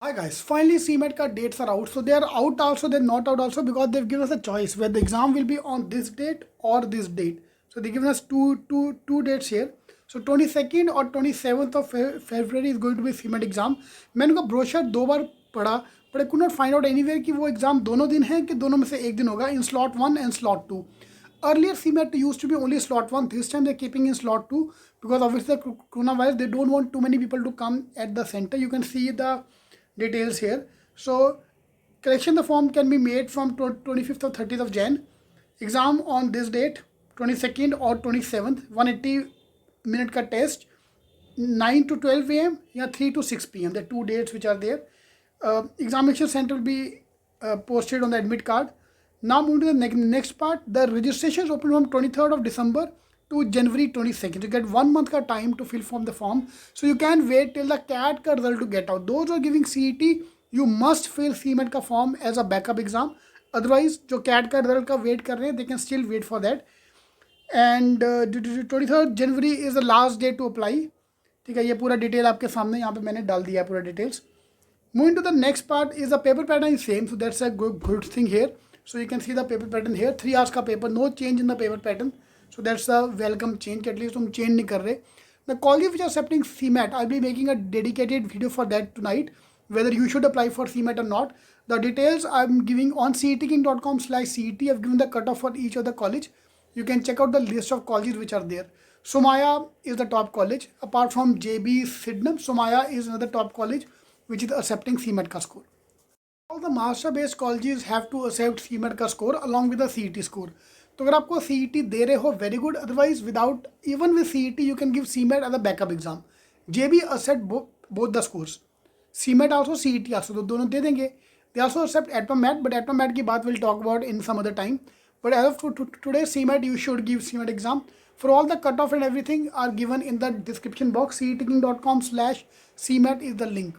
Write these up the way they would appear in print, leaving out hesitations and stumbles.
Hi guys, finally CMAT ka dates are out. So they are out also, they're not out also because they've given us a choice where the exam will be on this date or this date. So they've given us two dates here. So 22nd or 27th of February is going to be CMAT exam. मैंने उनका brochure दो बार पढ़ा but I could not find out anywhere कि वो exam दोनों दिन है कि दोनों में से एक दिन होगा in slot 1 and slot 2. Earlier CMAT used to be only slot 1. This time they're keeping in slot 2 because obviously the coronavirus, they don't want too many people to come at the center. You can see the details here. So correction the form can be made from 25th or 30th of Jan. Exam on this date 22nd or 27th. 180-minute का test 9 to 12 a.m. या 3 to 6 p.m. The two dates which are there. Examination center will be posted on the admit card. Now moving to the next part. The registration is open from 23rd of December to January 22nd. You get 1 month ka time to fill from the form. So you can wait till the CAT ka result to get out. Those who are giving CET, you must fill CMAT ka form as a backup exam. Otherwise, जो CAT का result का wait कर रहे हैं, they can still wait for that. And 23rd January is the last day to apply. ठीक है, ये पूरा डिटेल आपके सामने यहाँ पे मैंने डाल दिया है पूरा details. Moving to the next part is the paper pattern is same, so that's a good thing here. So you can see the paper pattern here. 3 hours का paper, no change in the paper pattern. So that's a welcome change. At least तुम change नहीं कर रहे. The colleges which are accepting CMAT, I'll be making a dedicated video for that tonight, whether you should apply for CMAT or not. The details I'm giving on CMATking.com/CET. I've given the cutoff for each of the college. You can check out the list of colleges which are there. Somaya is the top college. Apart from JB Sydenham, Somaya is another top college which is accepting CMAT का score. All the master-based colleges have to accept CMAT का score along with the CET score. तो अगर आपको CET दे रहे हो very good. Otherwise, without even with CET, you can give CMAT as a backup exam. JB accept both the scores. CMAT also, CET also. तो दोनों दे देंगे. They also accept ATMAT, but ATMAT की बात we'll talk about in some other time. But as of today, CMAT, you should give CMAT exam. For all the cutoff and everything are given in the description box. CMATking.com/CMAT is the link.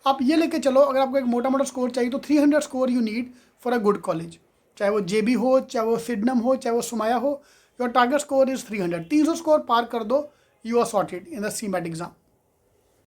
आप ये लेके चलो, अगर आपको एक मोटा मोटा score चाहिए तो 300 score you need for a good college. चाहे वो जेबी हो, चाहे वो सिडनम हो, चाहे वो सुमाया हो, your target score is 300. 300 score पार कर दो, you are sorted in the CMAT exam.